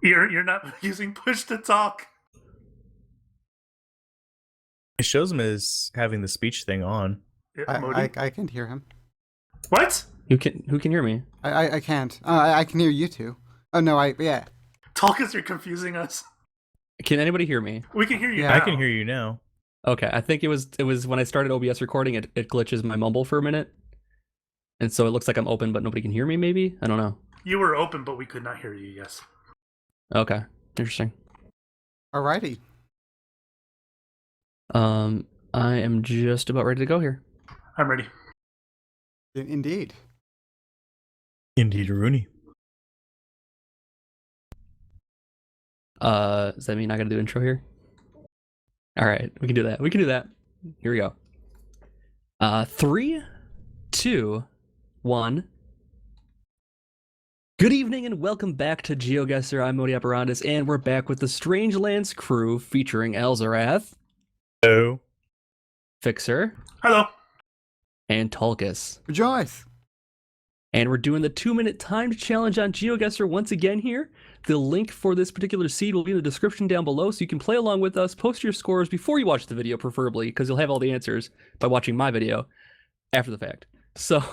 You're not using push to talk. It shows him as having the speech thing on. Modi? I can hear him. What? Who can hear me? I can't. I can hear you too. Oh no, yeah. Talkers, you're confusing us. Can anybody hear me? We can hear you Yeah. now. I can hear you now. Okay, I think it was when I started OBS recording, it glitches my mumble for a minute. And so it looks like I'm open, but nobody can hear me, maybe? I don't know. You were open, but we could not hear you, yes. Okay, interesting. Alrighty. I am just about ready to go here. I'm ready. Indeed. Indeed, Rooney. Does that mean I gotta do intro here? Alright, we can do that. Here we go. 3, 2, 1. Good evening and welcome back to Geoguessr. I'm Modi Operandus, and we're back with the Strangelands crew featuring Elzarath, Hello. Fixer, Hello. and Tulkas. Rejoice. And we're doing the 2-minute timed challenge on Geoguessr once again here. The link for this particular seed will be in the description down below, so you can play along with us, post your scores before you watch the video, preferably, because you'll have all the answers by watching my video after the fact. So,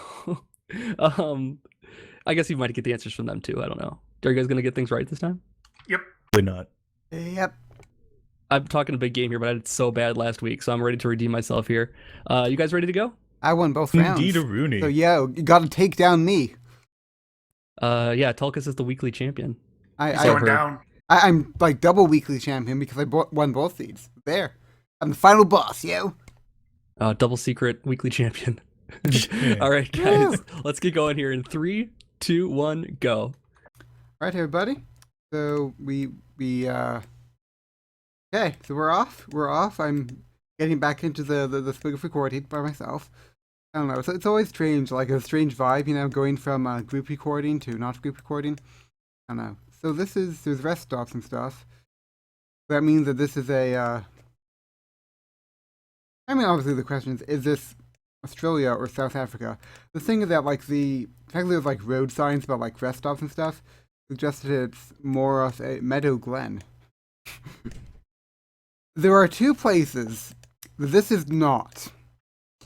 I guess you might get the answers from them too, I don't know. Are you guys going to get things right this time? Yep. Probably not. Yep. I'm talking a big game here, but I did so bad last week, so I'm ready to redeem myself here. You guys ready to go? I won both rounds. Indeed, Rooney. So you gotta take down me. Yeah, Tulkas is the weekly champion. He's I, going heard. down. I'm like double weekly champion because I won both seeds. There. I'm the final boss, yo. Double secret weekly champion. Yeah. All right, guys, let's get going here in 3, 2, 1, go. Right, everybody. So okay, so we're off. I'm getting back into the swing of recording by myself. I don't know. It's always strange, like a strange vibe, going from group recording to not group recording. I don't know. So there's rest stops and stuff. That means that this is a, I mean, obviously the question is this Australia or South Africa? The thing is that, like, the fact that there's, like, road signs about, like, rest stops and stuff suggested it's more of a meadow glen. There are two places that this is not.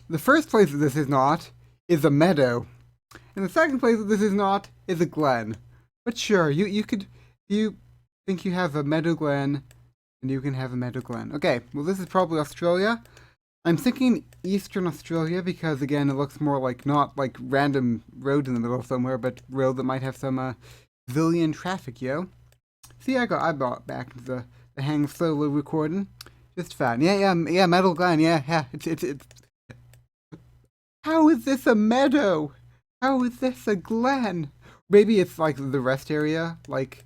The first place that this is not is a meadow. And the second place that this is not is a glen. But sure, you think you have a meadow glen, and you can have a meadow glen. Okay, well this is probably Australia. I'm thinking Eastern Australia because, again, it looks more like not like random road in the middle of somewhere, but road that might have some civilian traffic, yo. See, I got back into the hang of solo recording. Just fine. Yeah, meadow glen, yeah. It's how is this a meadow? How is this a glen? Maybe it's like the rest area, like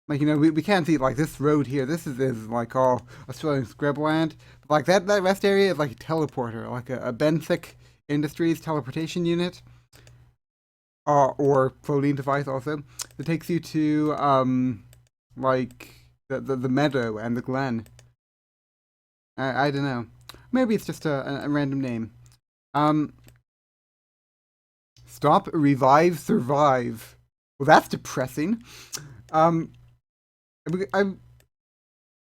we can't see like this road here. This is like all Australian scrubland. But like that rest area is like a teleporter, like a Benthic Industries teleportation unit, or floating device also that takes you to like the meadow and the glen. I don't know. Maybe it's just a random name. Stop, revive, survive. Well, that's depressing. I'm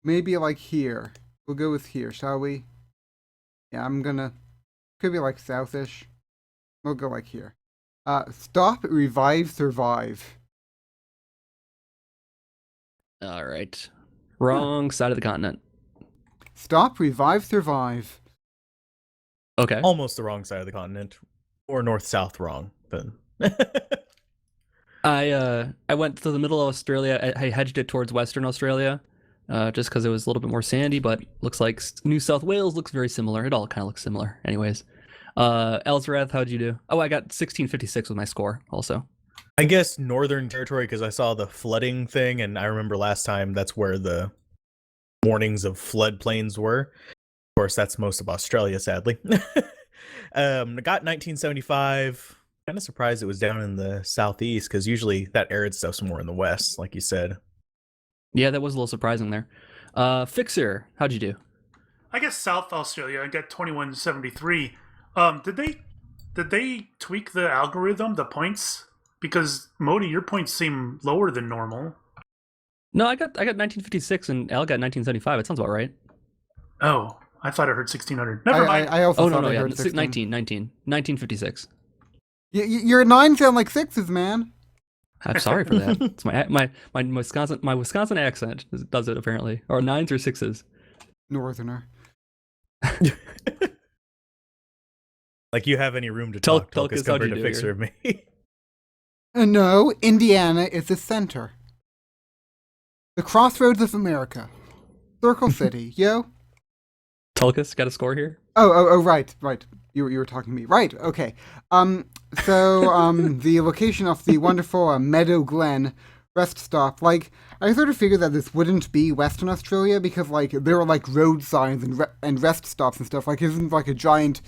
maybe like here. We'll go with here, shall we? Yeah, could be like southish. We'll go like here. Stop, revive, survive. All right. Wrong side of the continent. Stop, revive, survive. Okay. Almost the wrong side of the continent. Or north-south wrong, then. I went to the middle of Australia. I hedged it towards Western Australia, just because it was a little bit more sandy. But looks like New South Wales looks very similar. It all kind of looks similar, anyways. Elzarath, how'd you do? Oh, I got 1656 with my score, also. I guess Northern Territory, because I saw the flooding thing, and I remember last time that's where the warnings of floodplains were. Of course, that's most of Australia, sadly. I got 1975. Kind of surprised it was down in the southeast, because usually that arid stuff's more in the west, like you said. Yeah, that was a little surprising there. Fixer, how'd you do? I guess South Australia. I got 2173. Did they tweak the algorithm, the points? Because Modi, your points seem lower than normal. No, I got 1956 and Al got 1975. That sounds about right. Oh, I thought I heard 1600. Never mind. I also Oh no, thought no, I yeah, heard 16. 1956. Your nines sound like sixes, man. I'm sorry for that. It's my Wisconsin accent does it apparently. Or nines or sixes. Northerner. Like you have any room to talk, Tulkas, Tulkas, how'd compared you to do Fixer of me. No, Indiana is the center. The crossroads of America. Circle City, yo. Tulkas got a score here. Oh, right. You were talking to me. Right, okay. The location of the wonderful Meadow Glen rest stop, like, I sort of figured that this wouldn't be Western Australia because, like, there were, like, road signs and rest stops and stuff. Like, it isn't, like, a giant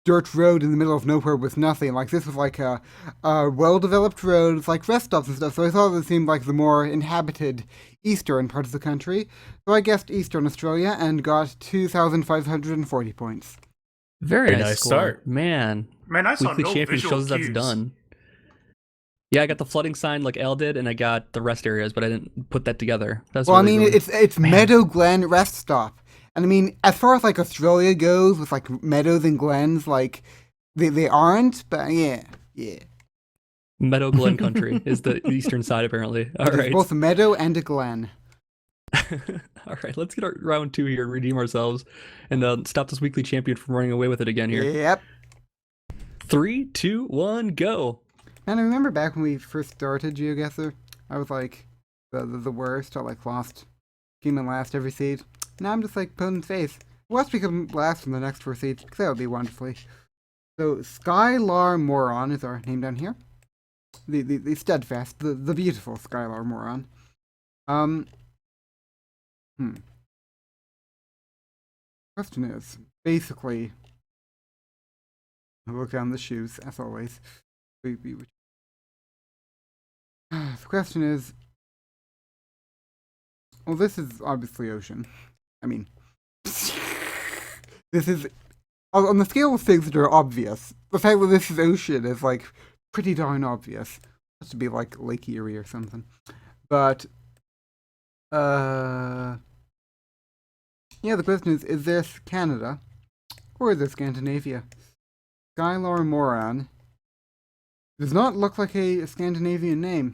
dirt road in the middle of nowhere with nothing. Like, this was, like, a well-developed road with, like, rest stops and stuff. So I thought it seemed like the more inhabited eastern part of the country. So I guessed Eastern Australia and got 2,540 points. Very nice score. start. Man. Man, I saw Weekly no champion visual shows that's cues. done. Yeah, I got the flooding sign like Al did, and I got the rest areas, but I didn't put that together. That's Well, really, I mean, really... it's Meadow Glen rest stop. And I mean, as far as, like, Australia goes, with, like, meadows and glens, like, they aren't, but yeah. Meadow Glen Country is the eastern side, apparently. All There's right. both a meadow and a glen. All right, let's get our round 2 here, redeem ourselves, and stop this weekly champion from running away with it again here. Yep. 3, 2, 1, go. And I remember back when we first started Geoguessr, I was like the worst. I like came in last every seed. Now I'm just like putting face. Let's become last from the next 4 seeds because that would be wonderfully. So Skylar Moron is our name down here. The steadfast, the beautiful Skylar Moron. Question is basically. I look down the shoes as always. The question is, well, this is obviously ocean. I mean, this is on the scale of things that are obvious. The fact that this is ocean is like pretty darn obvious. It has to be like Lake Erie or something. But yeah, the question is this Canada or is this Scandinavia? Skylar Moran does not look like a Scandinavian name,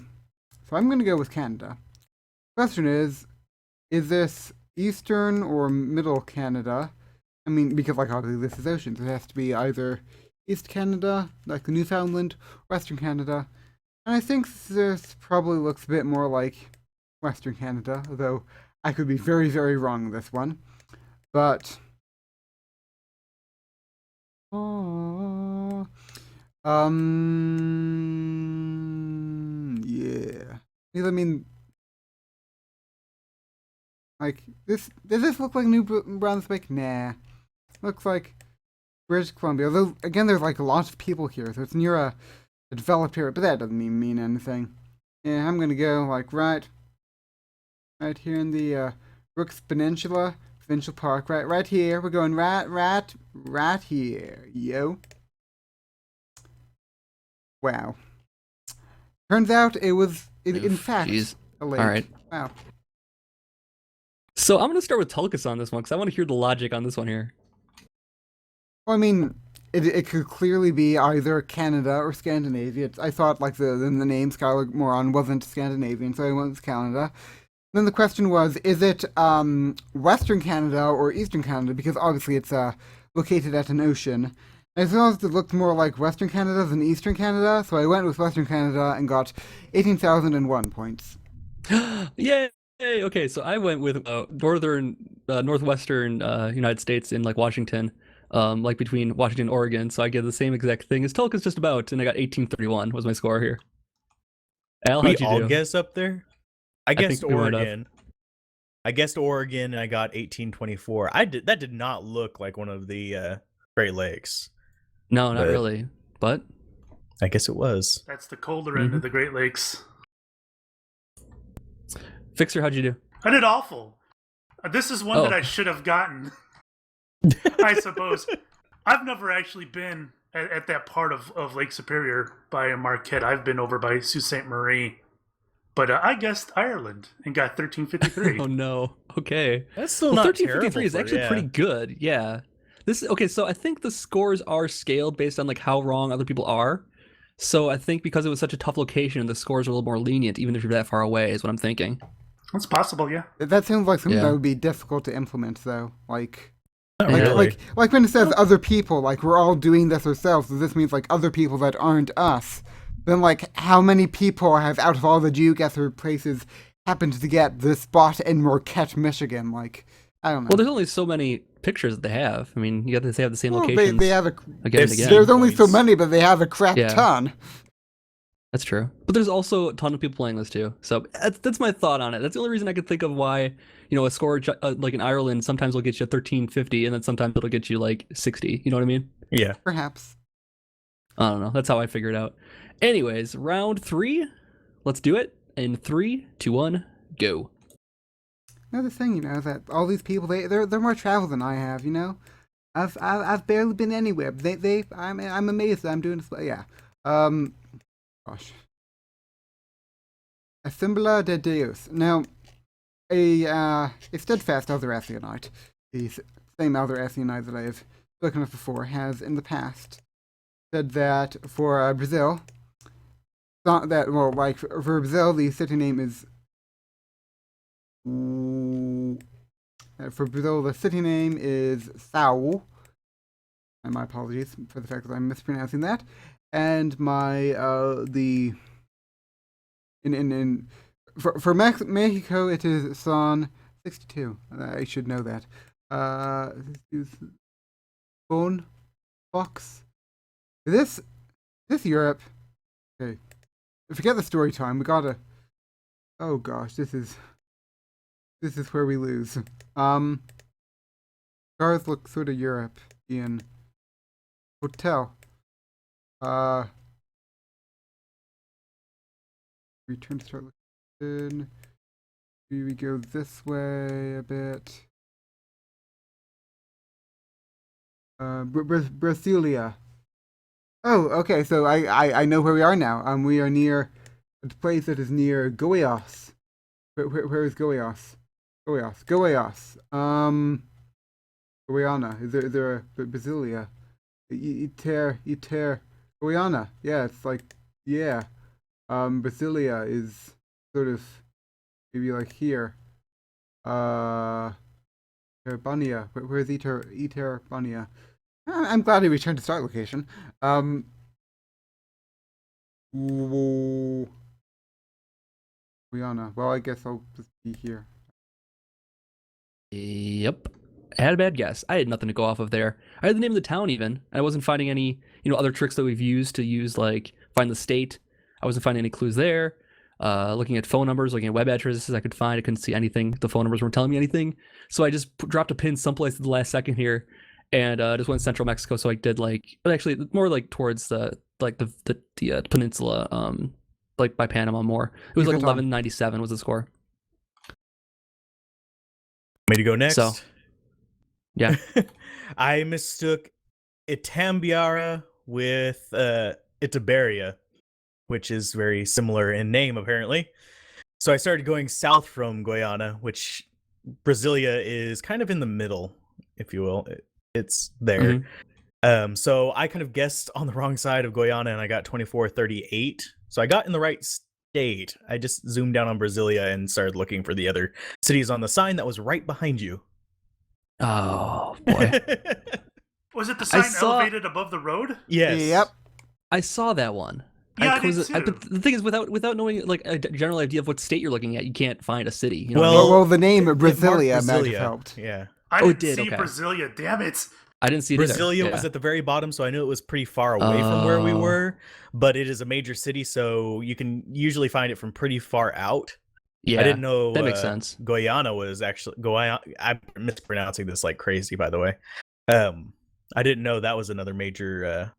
so I'm going to go with Canada. Question is this Eastern or Middle Canada? I mean, because, like, obviously this is ocean, so it has to be either East Canada, like the Newfoundland, Western Canada, and I think this probably looks a bit more like Western Canada, although I could be very, very wrong on this one. But yeah. Because, I mean, like, does this look like New Brunswick? Nah. Looks like British Columbia. Although, again, there's, like, a lot of people here, so it's near a developed area, but that doesn't mean anything. Yeah, I'm gonna go, like, right here in the, Brooks Peninsula, Provincial Park, right here. We're going right here, yo. Wow. Turns out it was, in fact, a lake. All right. Wow. So I'm going to start with Tulkas on this one because I want to hear the logic on this one here. Well, I mean, it could clearly be either Canada or Scandinavia. I thought, like, the name Skylar Moron wasn't Scandinavian, so I went with Canada. Then the question was, is it Western Canada or Eastern Canada? Because obviously it's located at an ocean. I suppose it looked more like Western Canada than Eastern Canada, so I went with Western Canada and got 18,001 points. Yay! Okay, so I went with northwestern United States in like Washington, like between Washington and Oregon. So I get the same exact thing as Tulkas just about, and I got 1831 was my score here. Al, how'd you all do? guess up there? I guessed think we went up. Oregon. I guessed Oregon and I got 1824. That did not look like one of the Great Lakes. No, not really. But I guess it was. That's the colder end of the Great Lakes. Fixer, how'd you do? I did awful. This is one that I should have gotten, I suppose. I've never actually been at that part of Lake Superior by Marquette. I've been over by Sault Ste. Marie. But I guessed Ireland and got 1353. Oh no. Okay. That's still Well, not 1353 is terrible actually pretty good. Yeah. Okay, so I think the scores are scaled based on like how wrong other people are. So I think because it was such a tough location, the scores are a little more lenient, even if you're that far away, is what I'm thinking. That's possible, yeah. That sounds like something Yeah. that would be difficult to implement, though. Like Not Yeah. really. like when it says other people, like we're all doing this ourselves, so this means like other people that aren't us. Then like how many people have out of all the Geoguessr places happened to get this spot in Marquette, Michigan? Like I don't know. Well, there's only so many pictures that they have. I mean, you got to have the same Well, locations they have a again and They've again. there's only so points. many, but they have a crap Yeah. ton. That's true. But there's also a ton of people playing this too. So that's my thought on it. That's the only reason I could think of why, a score like in Ireland sometimes will get you 1350 and then sometimes it'll get you like 60. You know what I mean? Yeah. Perhaps. I don't know. That's how I figured it out. Anyways, round 3. Let's do it. In 3, 2, 1, go. Another thing, is that all these people they're more travel than I have. I've barely been anywhere. But I'm amazed that I'm doing this. Yeah. Gosh. Assembla de Deus. Now, a steadfast elder Essionite, the same elder Essionite that I have spoken of before, has in the past said that for Brazil, for Brazil, the city name is. For Brazil, the city name is Sao. And my apologies for the fact that I'm mispronouncing that. And for Mexico, it is San 62. I should know that. This is Bone Fox. This Europe. Okay, forget the story time. We gotta. Oh gosh, this is where we lose. Cars look sort of European. Hotel. Return to start looking. We go this way a bit. Brasilia. Oh, okay. So I know where we are now. We are near a place that is near Goiás. Where is Goiás? Goiás. Goiânia. Is there a Brasilia? Iter. Goiânia. Yeah, it's like Brasilia is sort of maybe like here. Bania. Where's Bania? I'm glad he returned to start location. Guyana. Well, I guess I'll just be here. Yep. I had a bad guess. I had nothing to go off of there. I had the name of the town even. I wasn't finding any, other tricks that we've used to use like find the state. I wasn't finding any clues there. Looking at phone numbers, looking at web addresses I could find. I couldn't see anything. The phone numbers weren't telling me anything. So I just dropped a pin someplace at the last second here and just went central Mexico. So I did but actually more like towards the peninsula, like by Panama more. It was like 1197 was the score. Me to go next. So, yeah. I mistook Itambiara with Itaberia, which is very similar in name apparently. So I started going south from Guyana, which Brasilia is kind of in the middle, if you will. It's there. Mm-hmm. So I kind of guessed on the wrong side of Guyana and I got 2438. So I got in the right state. I just zoomed down on Brasilia and started looking for the other cities on the sign that was right behind you. Oh boy. Was it the sign elevated above the road? Yes. Yep. I saw that one. Yeah, I did too. But the thing is, without knowing like a general idea of what state you're looking at, you can't find a city. You know well, the name Brasilia might have helped. Yeah. I didn't see Brasilia. Damn it. I didn't see it Brasilia either. was at the very bottom, so I knew it was pretty far away from where we were. But it is a major city, so you can usually find it from pretty far out. Yeah, I didn't know that makes sense. Guyana was actually I'm mispronouncing this like crazy, by the way. I didn't know that was another major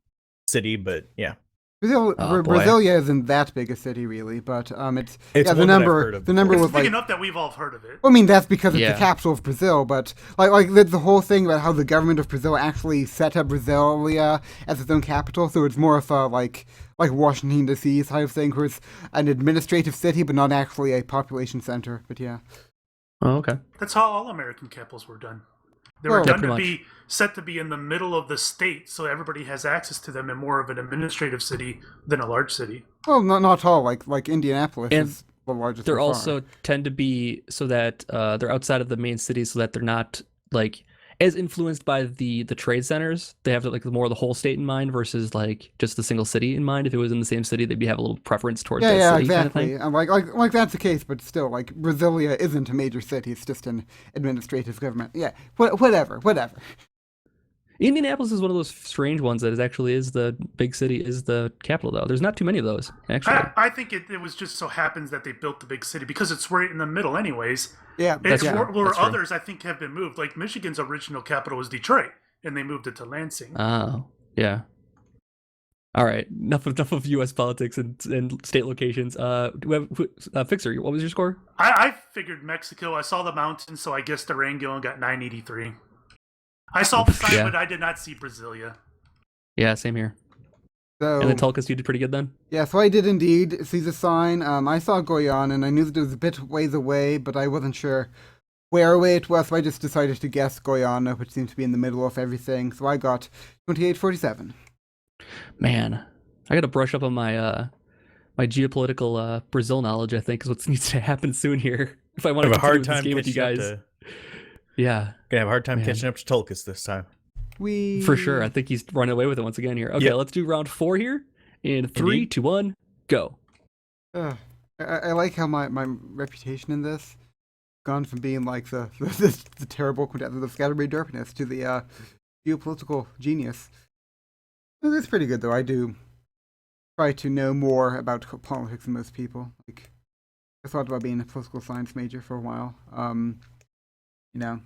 city, but yeah. Brasilia isn't that big a city, really, but it's the number was big enough that we've all heard of it. Well, I mean, that's because it's the capital of Brazil, but like the whole thing about how the government of Brazil actually set up Brasilia as its own capital, so it's more of a like like Washington D.C. type of thing, where it's an administrative city but not actually a population center. But yeah. Oh, okay. That's how all American capitals were done. They Well, were yeah, done to pretty be set to be in the middle of the state, so everybody has access to them in more of an administrative city than a large city. Well, not all. Like Indianapolis And is the largest. They're by far. also tend to be so that they're outside of the main city, so that they're not like as influenced by the trade centers. They have like more of the whole state in mind versus like just the single city in mind. If it was in the same city, they'd have a little preference towards that yeah, city exactly. kind of thing. And like that's the case, but still, like Brasilia isn't a major city; it's just an administrative government. Yeah, whatever. Indianapolis is one of those strange ones that is the big city, is the capital, though. There's not too many of those, actually. I think it was just so happens that they built the big city because it's right in the middle, anyways. Yeah, It's true. where That's true. others I think have been moved. Like Michigan's original capital was Detroit, and they moved it to Lansing. Oh, yeah. All right, enough of U.S. politics and state locations. Fixer, what was your score? I figured Mexico. I saw the mountains, so I guessed Durango and got 983. I saw the sign, Yeah. but I did not see Brasilia. Yeah, same here. So And then Tulkas, you did pretty good then? yeah, so I did indeed see the sign. I saw Goyan, and I knew that it was a bit ways away, but I wasn't sure where away it was, so I just decided to guess Guyana, which seems to be in the middle of everything. So I got 2847. Man, I got to brush up on my my geopolitical Brazil knowledge, I think, is what needs to happen soon here. If I want I to have a hard continue time with this game with you catching up guys. to. Yeah, Gonna have a hard time Man. catching up to Tulkas this time. for sure. I think he's running away with it once again here. Okay, Yep. let's do round 4 here. In 3, Indeed. 2, 1, go. I like how my reputation in this gone from being like the terrible quintessence of scatterbrained derpiness to the geopolitical genius. It's pretty good though. I do try to know more about politics than most people. Like I thought about being a political science major for a while. You know,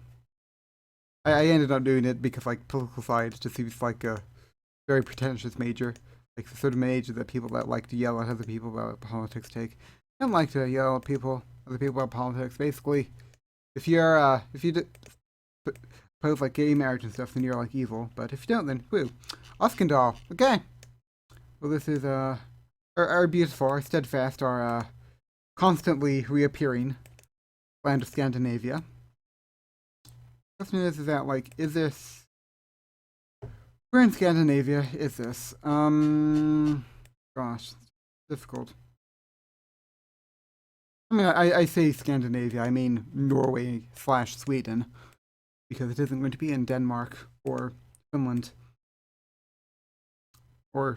I ended up doing it because like political science just seems like a very pretentious major. Like the sort of major that people that like to yell at other people about politics take. I don't like to yell at other people about politics. Basically, if you oppose like gay marriage and stuff, then you're like evil. But if you don't, then woo, Oskendal. Okay. Well, this is our beautiful, our steadfast, our constantly reappearing land of Scandinavia. The question is that like, is this? Where in Scandinavia is this? Gosh, difficult. I mean, I say Scandinavia, I mean Norway/Sweden, because it isn't going to be in Denmark or Finland. Or,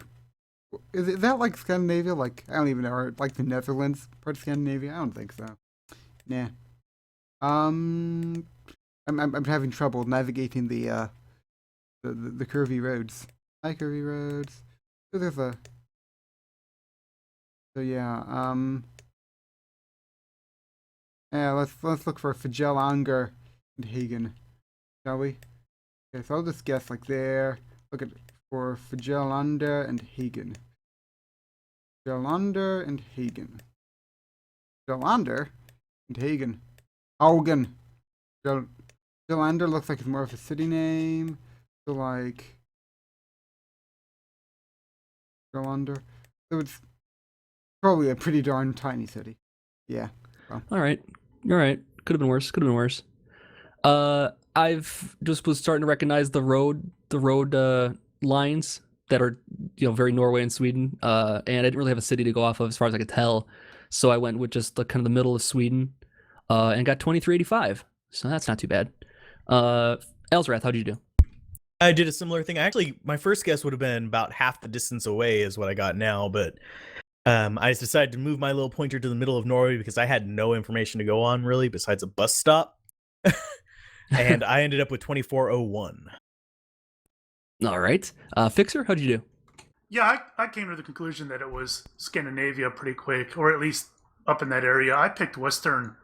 is that like Scandinavia? Like, I don't even know, or like the Netherlands part of Scandinavia? I don't think so. Nah. I'm having trouble navigating the curvy roads. Hi, curvy roads. So there's a. So yeah. Yeah. Let's look for Fjällånger and Hagen, shall we? Okay, so I'll just guess like there. Look at for Fjällånger and Hagen. Fjällånger and Hagen. Fjällånger and Hagen. Haugen. Fjällånger looks like it's more of a city name. So like Fjällånger. So it's probably a pretty darn tiny city. Yeah. Well. All right. Could have been worse. I've just was starting to recognize the road lines that are, very Norway and Sweden. And I didn't really have a city to go off of as far as I could tell. So I went with just the kind of the middle of Sweden, and got 2385. So that's not too bad. Elsrath, how'd you do? I did a similar thing. Actually, my first guess would have been about half the distance away is what I got now, but I decided to move my little pointer to the middle of Norway because I had no information to go on really besides a bus stop. And I ended up with 2401. All right. Fixer, how'd you do? Yeah, I came to the conclusion that it was Scandinavia pretty quick, or at least up in that area. I picked Western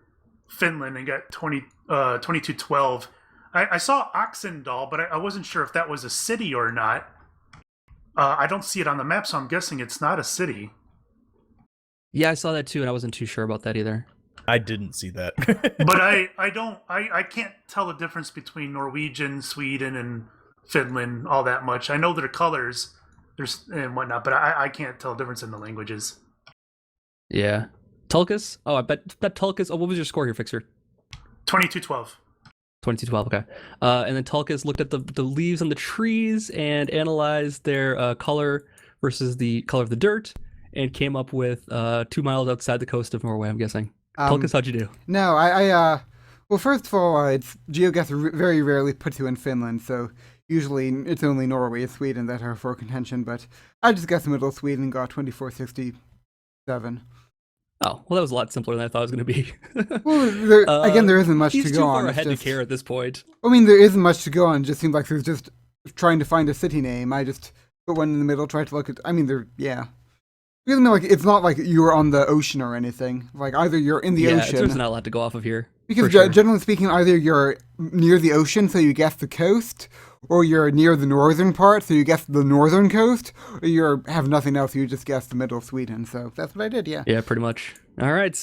Finland and got 2212. I saw Oxendal, but I wasn't sure if that was a city or not. I don't see it on the map, so I'm guessing it's not a city. Yeah, I saw that too, and I wasn't too sure about that either. I didn't see that. But I can't tell the difference between Norwegian, Sweden, and Finland all that much. I know their colors, there's and whatnot, but I can't tell the difference in the languages. Yeah. Tulkas? Oh, I bet Tulkas. Oh, what was your score here, Fixer? 2212. 2212. Okay. And then Tulkas looked at the leaves on the trees and analyzed their color versus the color of the dirt, and came up with 2 miles outside the coast of Norway. I'm guessing. Tulkas, how'd you do? No, well, first of all, it's Geoguessr very rarely puts you in Finland, so usually it's only Norway and Sweden that are for contention, but I just guessed the middle of Sweden and got 2467. Oh, well, that was a lot simpler than I thought it was going to be. Well, again, there isn't much to He's go too on. far It's ahead to just, care at this point. I mean, there isn't much to go on. It just seems like there's just trying to find a city name. I just put one in the middle, tried to look at. I mean, yeah. Because, I mean, like, it's not like you're on the ocean or anything. Like, either you're in the ocean. There's not a lot to go off of here. Because for sure. generally speaking, either you're near the ocean, so you guess the coast, or you're near the northern part, so you guess the northern coast, or you have nothing else, you just guess the middle of Sweden. So that's what I did, yeah. Yeah, pretty much. All right.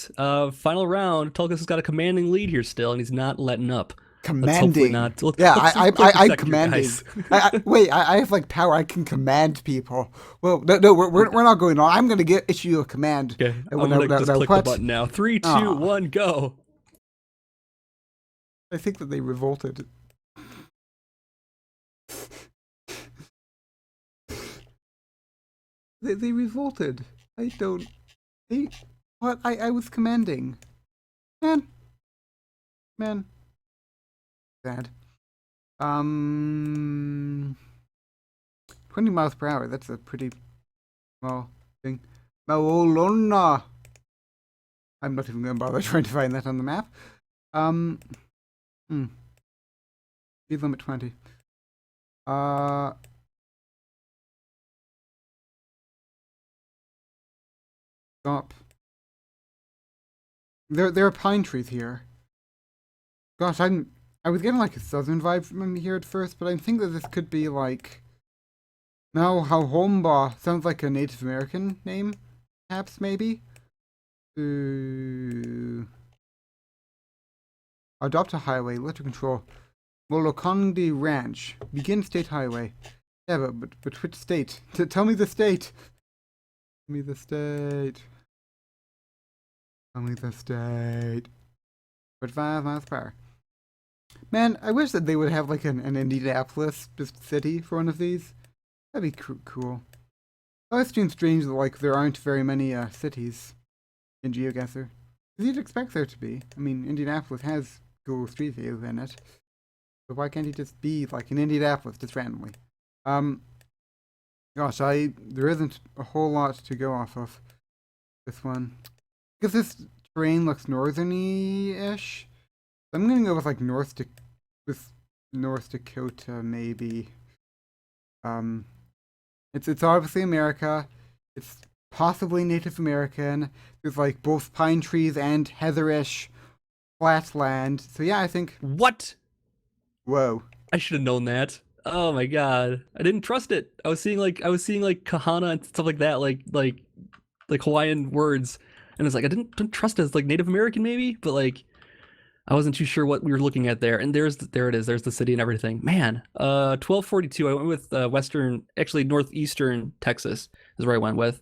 Final round. Tulkas has got a commanding lead here still, and he's not letting up. Commanding. Yeah, I commanded. Wait, I have like power. I can command people. Well, no, we're not going on. I'm going to issue a command. Okay, I'm going to just click the button now. 3, 2, 1, go. I think that they revolted. They revolted. I don't. What? I was commanding. Man. Sad. 20 miles per hour. That's a pretty small thing. Maolona. I'm not even going to bother trying to find that on the map. Speed limit 20. Stop. There are pine trees here. Gosh, I was getting like a southern vibe from here at first, but I think that this could be like Nauhahomba. Sounds like a Native American name, perhaps, maybe. Adopt a highway, letter control. Molokondi Ranch. Begin state highway. Yeah, but which state? Tell me the state. Tell me the state. Tell me the state. But 5 miles per hour. Man, I wish that they would have like an Indianapolis just city for one of these. That'd be cool. It always seems strange that like there aren't very many cities in Geoguessr. Because you'd expect there to be. I mean, Indianapolis has cool street view in it. But why can't he just be like in Indianapolis just randomly? Gosh, there isn't a whole lot to go off of this one. Because this terrain looks northerny-ish. I'm gonna go with like North Dakota, maybe. It's obviously America. It's possibly Native American. There's like both pine trees and heatherish flat land. So yeah, I think. What? Whoa! I should have known that. Oh my god, I didn't trust it. I was seeing like kahana and stuff like that, like Hawaiian words, and it's like I didn't trust it as like Native American maybe, but like I wasn't too sure what we were looking at there. And there it is. There's the city and everything. Man, 1242. I went with northeastern Texas is where I went with.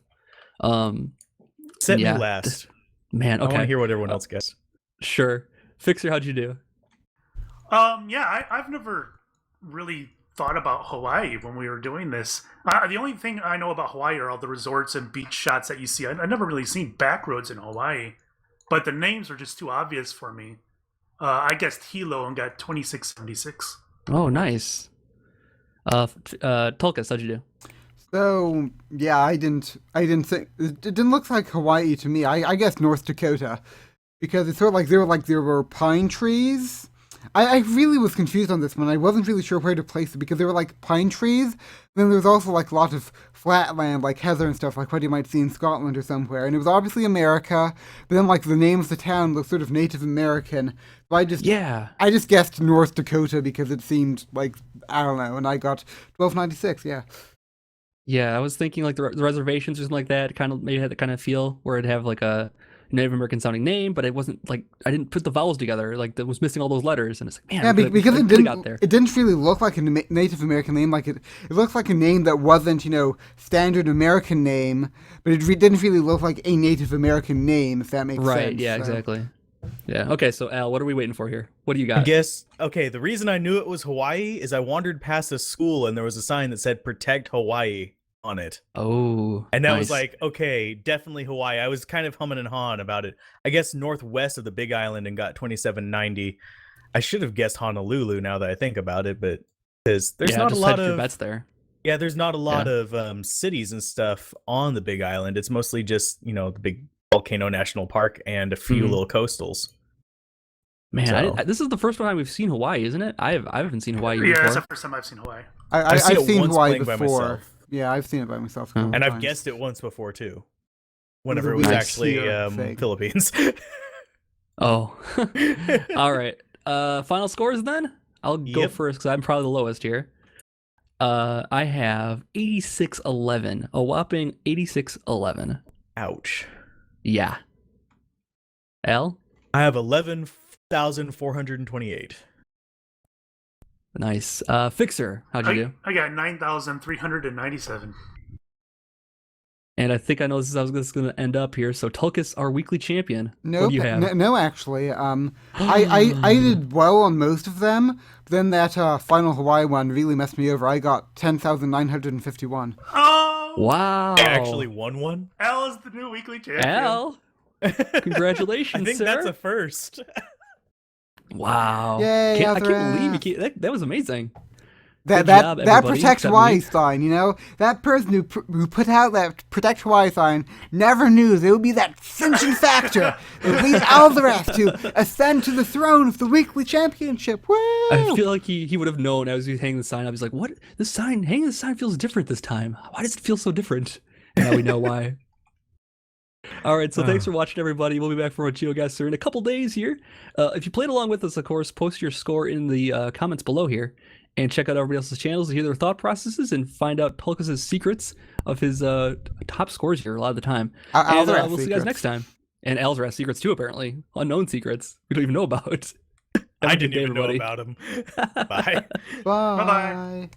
Set me last. Man, okay. I want to hear what everyone else guessed. Sure. Fixer, how'd you do? Yeah, I've never really thought about Hawaii when we were doing this. The only thing I know about Hawaii are all the resorts and beach shots that you see. I've never really seen back roads in Hawaii, but the names are just too obvious for me. I guessed Hilo and got 2676. Oh, nice. Tulkas, how'd you do? So yeah, I didn't think it didn't look like Hawaii to me. I guess North Dakota, because it's sort of like there were pine trees. I really was confused on this one. I wasn't really sure where to place it because there were like pine trees. Then there was also like a lot of flat land, like heather and stuff, like what you might see in Scotland or somewhere. And it was obviously America, but then like the name of the town looked sort of Native American. So I just guessed North Dakota because it seemed like, I don't know, and I got 1296. Yeah. Yeah, I was thinking like the reservations or something like that. Kind of maybe had that kind of feel where it'd have like a Native American sounding name, but it wasn't like I didn't put the vowels together. Like that was missing all those letters, and it's like, man, Yeah, because it didn't got there. it didn't really look like a Native American name. Like it looked like a name that wasn't, standard American name, but it didn't really look like a Native American name, if that makes sense. Right? Yeah, So- exactly. Yeah. Okay. So Al, what are we waiting for here? What do you got? I guess, okay, the reason I knew it was Hawaii is I wandered past a school and there was a sign that said Protect Hawaii on it. Oh, And that nice. was like, okay, definitely Hawaii. I was kind of humming and hawing about it. I guess northwest of the Big Island and got 2790. I should have guessed Honolulu now that I think about it, but because there's not a just lot hedge your of bets there. yeah, there's not a lot of cities and stuff on the Big Island. It's mostly just the big Volcano National Park and a few little coastals. Man, So- this is the first time we've seen Hawaii, isn't it? I haven't seen Hawaii Yeah, before. that's the first time I've seen Hawaii. I've seen it seen once Hawaii playing by before. myself. Yeah, I've seen it by myself. a Oh. couple And I've times. guessed it once before too. Whenever it was weird actually here thing. Philippines. Oh, all right. Final scores then. I'll go Yep. first because I'm probably the lowest here. I have 86-11, a whopping 86-11. Ouch. Yeah. Al, I have 11,428. nice. Fixer, how'd you do? I got 9,397. And I think I know this is how this is going to end up here. So Tulkas, our weekly champion. What Nope. do you have? No, actually. I did well on most of them. But then that final Hawaii one really messed me over. I got 10,951. Oh! Wow. I actually won one. Al is the new weekly champion. Al, congratulations, I think sir. that's a first. Wow. Yay, I can't believe Alvarez. that was amazing. That Good job, that everybody, Protect except Hawaii me. sign, that person who put out that Protect Hawaii sign never knew there would be that cinching factor that leads Alvarez to ascend to the throne of the weekly championship. Woo! I feel like he would have known as he was hanging the sign up. He's like, what? Hanging the sign feels different this time. Why does it feel so different? And now we know why. All right, so thanks for watching, everybody. We'll be back for a Geoguessr in a couple days here. If you played along with us, of course, post your score in the comments below here. And check out everybody else's channels to hear their thought processes and find out Tulkas' secrets of his top scores here a lot of the time. And Alvarez we'll see you guys secrets. next time. And Alvarez secrets too, apparently. Unknown secrets we don't even know about. I Have a good didn't day, even know everybody. about him. Bye. Bye. Bye-bye.